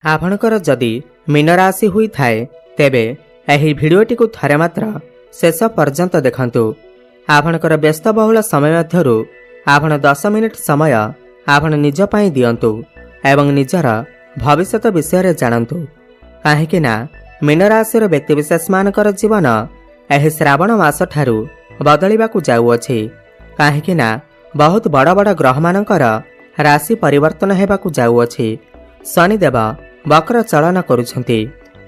आपणकर जदि मीन राशि हुई थाए तेबे एही भिडियोटी को थरे मात्र शेष पर्यंत देखंतु। आपणकर व्यस्तबहुल समय मध्यरु आपण 10 मिनिट समय आपण निज पई दियंतु एवं निजर भविष्यत विषय जानतु। काहेकि ना मीन राशि व्यक्तिविशेष मानकर जीवन एही श्रावण मास ठारू बदलिबाकु जाउअछि। काहेकि ना बहुत बड़ बड़ ग्रह मानकर राशि परिवर्तन हेबाकु जाउअछि। शनिदेव वक्र चलन करुछंती।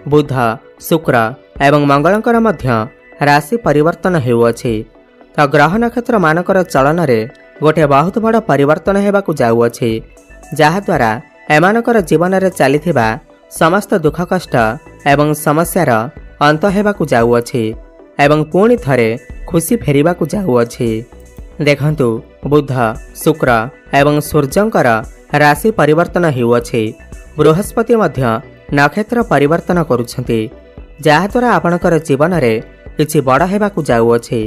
बुध शुक्र एवं मंगलकर मध्य राशि परिवर्तन हेउअछि। तो ग्रह नक्षत्र मानकर चलन रे गोटे बहुत बड़ परिवर्तन हेबाकु जाउअछि, जहा द्वारा एमानकर जीवन रे चलिथिबा समस्त दुख कष्ट एवं समस्यार अंत हेबाकु जाउअछि एवं पुणी थरे खुशी फेरिबाकु जाउअछि। देखंतु बुध शुक्र एवं सूर्यंकर राशि परिवर्तन हेउअछि। बृहस्पति मध्य नक्षत्र परिवर्तन करुछंती, जहा द्वारा आपणकर जीवन रे किछि बड़ हेबाकु जाउअछि।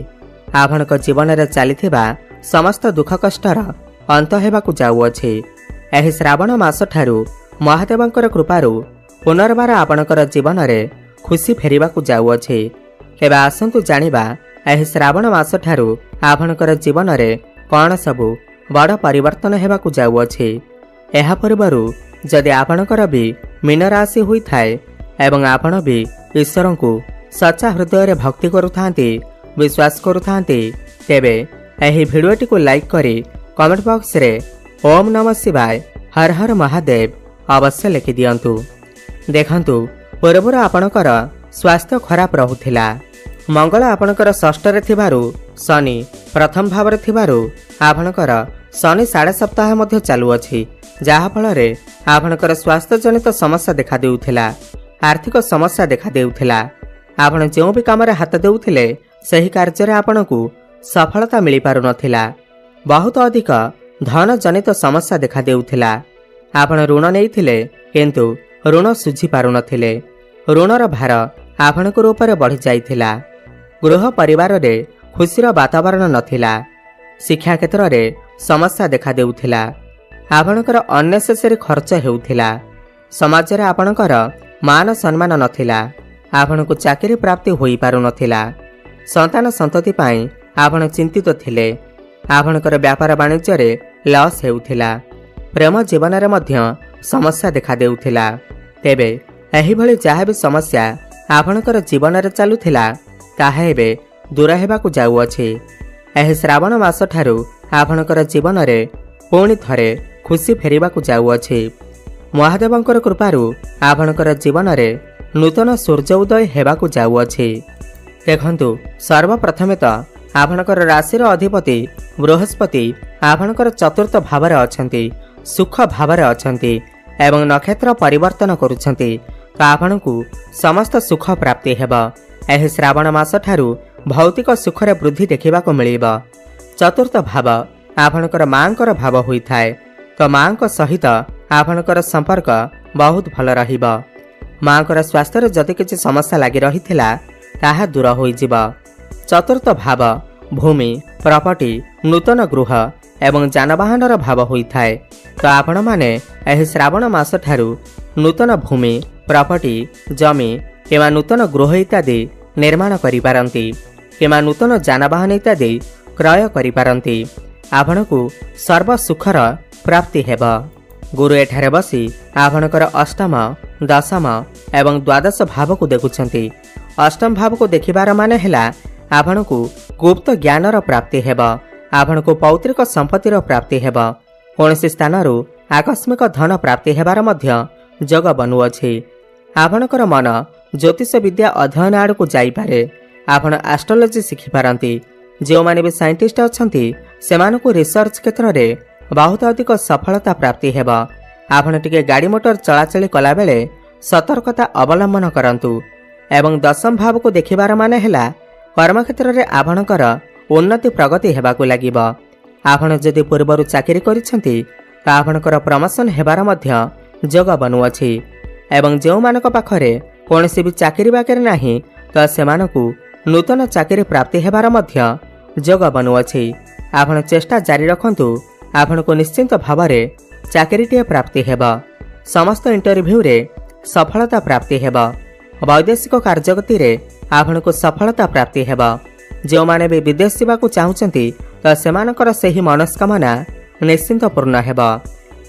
आपणकर जीवन रे चलिथिबा समस्त दुख कष्टर अंत हेबाकु जाउअछि। एही श्रावण मास ठारू महादेवंकर कृपारू पुनर्बार आपणकर जीवन रे खुशी फेरिबाकु जाउअछि। केबे आसंतु जानिबा एही श्रावण मास ठारू आपणकर जीवन रे कोन सबु बड़ परिवर्तन हेबाकु जाउअछि। एहा पूर्वरु जदि आपणकर भी मीन राशि हुई थाए एवं आपण भी ईश्वर को सच्चा हृदय रे भक्ति करुथांती, विश्वास करुथांती, तेबे एही भिडियोटी को लाइक करी कमेंट बॉक्स रे ओम नमः शिवाय हर हर महादेव अवश्य लिखि दियंतु। देखंतु पूर्वर आपणकर स्वास्थ्य खराब रहुथिला। मंगल आपणकर षष्ठ रे थिबारु शनि प्रथम भाव रे थिबारु आपणकर शनि 7.5 सप्ताह मध्य चालू अछि, जहा फल रे आपणकर स्वास्थ्य जनित समस्या देखा देउथिला। आर्थिक समस्या देखा देउथिला। आपण जो भी काम रे हाथ देउथिले सही कार्य रे आपणकु सफलता मिली पारु नथिला। बहुत अधिक धन जनित समस्या देखा देउथिला। आपण ऋण नेइथिले किंतु ऋण सुझी पारु नथिले। ऋणर भार आपणकर ऊपर बढ़ी जाइथिला। गृह परिवार रे खुशीर वातावरण नथिला। शिक्षा क्षेत्र रे समस्या देखा देउथिला। आपणकर अननेसेसरी खर्च हेउथिला। समाज रे आपणकर मान सम्मान नथिला। आपणकु चाकरी प्राप्ति होई पारु नथिला। संतान संतति पाई आपण चिंतित थिले। आपणकर व्यापार वाणिज्य रे लॉस हेउथिला। प्रेम जीवन रे मध्य समस्या देखा देउथिला। तेबे एही भली जहा भी समस्या आपणकर जीवन रे चालुथिला ताहा एबे दूर हेबाकु जाउअछि। एही श्रावण मास ठारू आपणकर जीवन रे पुणी थरे खुशी फेरिबाकु जाउअछि। महादेवंकर कृपारू आपणकर जीवन रे नूतन सूर्य उदय हेबाकु जाउअछि। देखंतु सर्वप्रथमे तो आपणकर राशि अधिपति बृहस्पति आपणकर चतुर्थ भाव रे अछंती, सुख भाव रे अछंती एवं नक्षत्र परिवर्तन करुछंती। तो आपणकु समस्त सुख प्राप्ति हेबा। एही श्रावण मास ठारू भौतिक सुख रे वृद्धि देखिबाकु मिलिबा। चतुर्थ भाव आपणकर मांकर भाव होई थाए, तो मांक सहित आपणकर संपर्क बहुत भल रहिबा। मांकर स्वास्थ्य रे जति किछि समस्या लागि रहिथिला ताहा दूर होई जिबा। चतुर्थ भाव भूमि प्रॉपर्टी नूतन गृह एवं जानवाहन भाव होई थाए। तो आपण माने एही श्रावण मास ठारू नूतन भूमि प्रॉपर्टी जमी किंवा नूतन गृह इत्यादि निर्माण करि पारंती, किंवा नूतन जानवाहन इत्यादि क्रय करि पारंती। आपणकु सर्व सुखर प्राप्ति हेबा। गुरु एठारे बसी आपणकर अष्टम दशम एवं द्वादश भाव को देखुछंती। अष्टम भाव को देखिबार माने हेला आपणकु गुप्त ज्ञानर प्राप्ति हेबा। आपणकु पौत्रिक संपत्तिर प्राप्ति हेबा। कोनसी स्थानरु आकस्मिक धन प्राप्ति हेबार मध्य जोग बनुअछि। आपणकर मन ज्योतिष विद्या अध्ययन आड़कु जाई पारे। आपण एस्ट्रोलॉजी शिखि पारंती। जो माने भी साइंटिस्ट अछंती सेमानकु रिसर्च क्षेत्र रे बहुत अधिक सफलता प्राप्ति हेबा। आपण टिके गाड़ी मोटर चलाचली कला बेले सतर्कता अवलंबन करंतु। एवं दशम भाव को देखिबार माने हेला कर्म क्षेत्र रे आपणकर उन्नति प्रगति हेबाकु लागिबा। आपण जदि पूर्वरु चाकरी करिसंती त आपणकर प्रमोशन हेबार मध्य जोग बनुअछि। एवं जो मानक पाखरे कोनसी भी चाकरी बाकरी नाही तो सेमानकु नूतन चाकरी प्राप्ति हेबार मध्य जोग बनुअछि। आपण चेष्टा जारी रखंतु। आपनको निश्चिंत भाव रे चाकरीटे प्राप्ति हेबा। समस्त इंटरव्यू रे सफलता प्राप्ति हेबा। वैदेशिक कार्यगति रे आपनको सफलता प्राप्ति हेबा। जो माने भी विदेश जावाक चाहूचंती तो सेमानकर सही मनस्कामना निश्चिंत पूर्ण हेबा।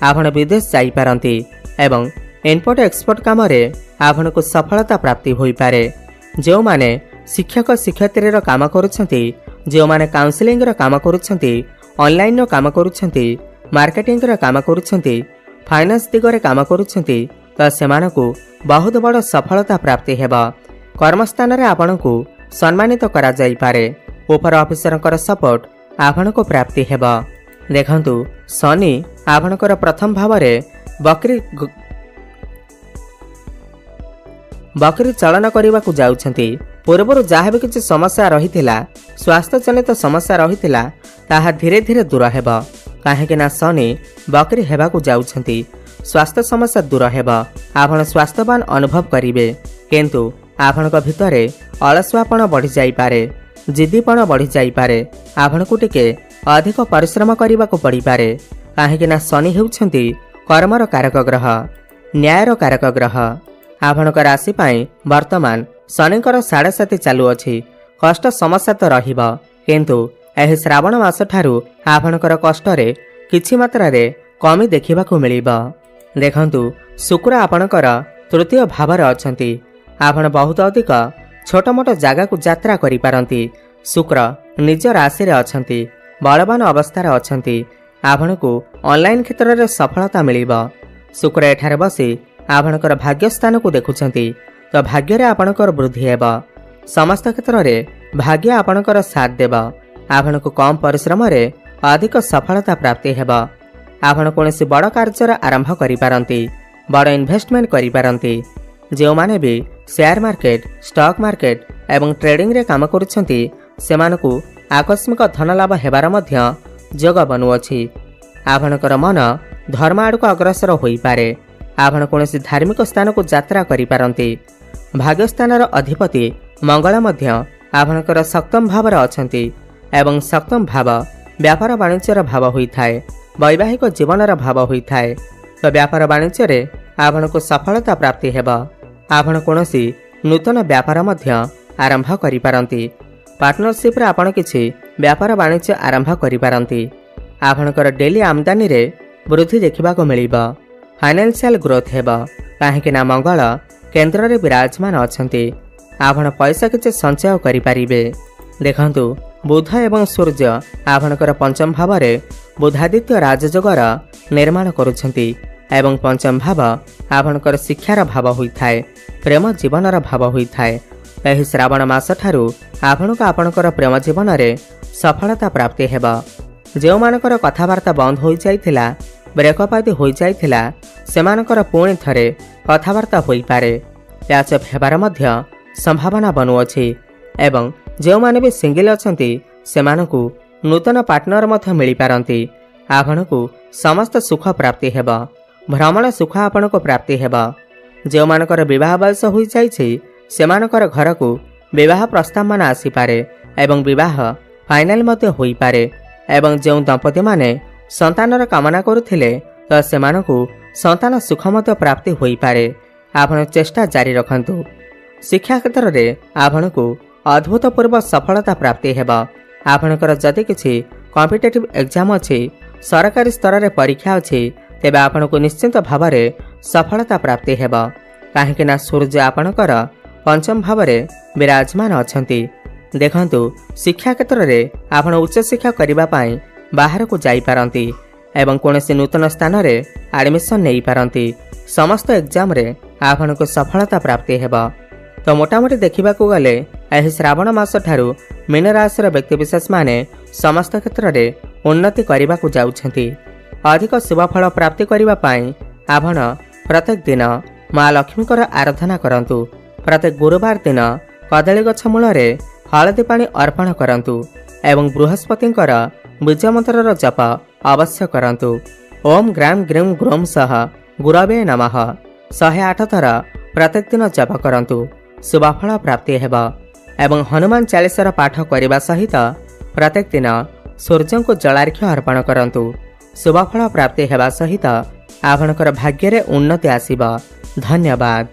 आपण विदेश जाई पारंती एवं इम्पोर्ट एक्सपोर्ट काम रे आपनको सफलता प्राप्ति होई पारे। जो माने शिक्षक शिक्षयित्री रो काम करूछंती, जो माने काउंसलिंग रो काम करूछंती, ऑनलाइन रो काम करूछंती, मार्केटिंग रो काम करूछंती, फाइनेंस दिगरे काम करूछंती तो सेमानकु बहुत बड़ सफलता प्राप्ति हेबा। कर्मस्थान रे आपनको सम्मानित करा जाई पारे। ऊपर ऑफिसरकर सपोर्ट आपनको प्राप्ति हेबा। देखंतु शनि आपनकर प्रथम भाव रे बकरी चलन करने को जाउछंती। पूर्वर जहाँ भी किसी समस्या रही स्वास्थ्य जनित समस्या रही ताहा धीरे धीरे दूर हेबा। काहेकि ना शनि बकरी हेबा को जाउछंती। स्वास्थ्य समस्या दूर हेबा। आपण स्वास्थ्यवान अनुभव करिवे, किंतु आपनक भितरे अलसुआपण बढ़ी जाई पारे, जिद्दीपण बढ़ी जाई पारे। आपनकु टिके अधिक परिश्रम करने को पड़ी पारे। काहेकि ना शनि हेउछंती कर्मर कारक ग्रह, न्यायर कारक ग्रह। आपनक राशि पाई वर्तमान शनिकर 7.5 चालू अछि। कष्ट समस्या तो रहिबा, किंतु एही श्रावण मास ठारू आपनकर कष्ट रे किछि मात्रा रे कमी देखिबा को मिलिबा। देखंतु शुक्र आपनकर तृतीय भाव रे अछंती। आपण बहुत अधिक छोट मोट जागा को यात्रा करि पारंती। शुक्र निज राशि रे अछंती, बलवान अवस्था रे अछंती। आपनकु ऑनलाइन क्षेत्र रे सफलता मिलिबा। शुक्र एठारे बसी आपनकर भाग्य स्थान को देखुछंती तो भाग्य रे आपनकर वृद्धि हेबा। समस्त क्षेत्र रे भाग्य आपनकर साथ देबा। आपनको कम परिश्रम रे अधिक सफलता प्राप्ति हेबा। आपण कोनोसी बड़ कार्य आरंभ करि पारंती, बड़ इन्वेस्टमेंट करि पारंती। जो माने भी शेयर मार्केट, स्टॉक मार्केट एवं ट्रेडिंग रे काम करूछंती सेमानकु आकस्मिक धन लाभ हेबार मध्य जोग बनुअछि। आपनकर मन धर्म आड़को अग्रसर होई पारे। आपण कोनोसी धार्मिक स्थान को यात्रा करि पारंती। भाग्य स्थानर अधिपति मंगल मध्य आपनकर सप्तम भाव रे अछंती एवं सप्तम भाव व्यापार वाणिज्यर भाव होइथाय, वैवाहिक जीवनर भाव होइथाय। तो व्यापार वाणिज्य रे आपनको सफलता प्राप्ति हेबा। आपण कोनोसी नूतन व्यापार मध्य आरंभ करि पारंती। पार्टनरशिप रे आपण किछि व्यापार वाणिज्य आरंभ करि पारंती। आपनकर डेली आमदानी रे वृद्धि देखिबा को मिलिबा। फाइनेंशियल ग्रोथ हेबा। काहेकि ना मंगल केंद्र रे विराजमान अछंती। आपण पैसा किछि संचय करि पारिबे। देखंतु बुध एवं सूर्य आपनकर पंचम भाव रे बुधादित्य राजयोगर निर्माण करुछंती एवं पंचम भाव आपनकर शिक्षार भाव होइथाय, प्रेम जीवनर भाव होइथाय। एही श्रावण मास ठारू आपनकर प्रेम जीवन रे सफलता प्राप्ति हेबा। जो मानकर कथावार्ता बंद होई जाइथिला, ब्रेकअप आदि होई जाइथिला, सेमानकर पुणी थरे कथावार्ता होई पारे। प्याचअप हेबार मध्य संभावना बनुअछि एवं जो माने भी सिंगल अछंती सेमानकु नूतन पार्टनर मध्य मिली पारंती। आपनकु समस्त सुख प्राप्ति हेबा। भ्रमण सुख आपनको प्राप्ति हेबा। जो मानकर विवाह बयस होई जाइछि सेमानकर घर को विवाह प्रस्ताव मान आसी पारे एवं विवाह फाइनल मध्य होई पारे। एवं जो दंपति माने संतानर कामना करुथिले तो सेमानकु संतान सुख मध्य प्राप्ति होई पारे। आपण चेष्टा जारी रखंतु। शिक्षा क्षेत्र रे आपनको अद्भुतपूर्व सफलता प्राप्ति हेबा। आपनकर जदि किछि कॉम्पिटिटिव एग्जाम अछि, सरकारी स्तर रे परीक्षा अछि, तेबे आपनको निश्चित भाव रे सफलता प्राप्ति हेबा। काहेकि ना सूर्य आपनकर पंचम भाव रे विराजमान अछंती। देखंतु शिक्षा क्षेत्र रे आपण उच्च शिक्षा करिबा पई बाहर को जाई पारंती एवं कोनोसी नूतन स्थान रे एडमिशन नेई पारंती। समस्त एग्जाम रे आपनको सफलता प्राप्ति हेबा। तो मोटामोटी देखा गले यह श्रावण मास ठारू मीन राशि व्यक्ति विशेष माने समस्त क्षेत्र में उन्नति करने को जाउछंती। अधिक शुभफल प्राप्ति करने आपण प्रत्येक दिन माँ लक्ष्मी आराधना करंतु। प्रत्येक गुरुवार दिन कदली गछ मूल हलदी पानी अर्पण करंतु एवं बृहस्पति बीज मंत्र जप अवश्य करंतु। ओम ग्राम ग्रीम ग्रोम सह गुरवे नमः 108 थर प्रत्येक दिन जप करंतु। शुभफल प्राप्ति हेबा एवं हनुमान चालीसार पाठ करने सहित प्रत्येक दिन सूर्य को जलार्घ्य अर्पण करंतु। शुभफल प्राप्ति हेबा सहित आपणकर भाग्य रे उन्नति आसीबा। धन्यवाद।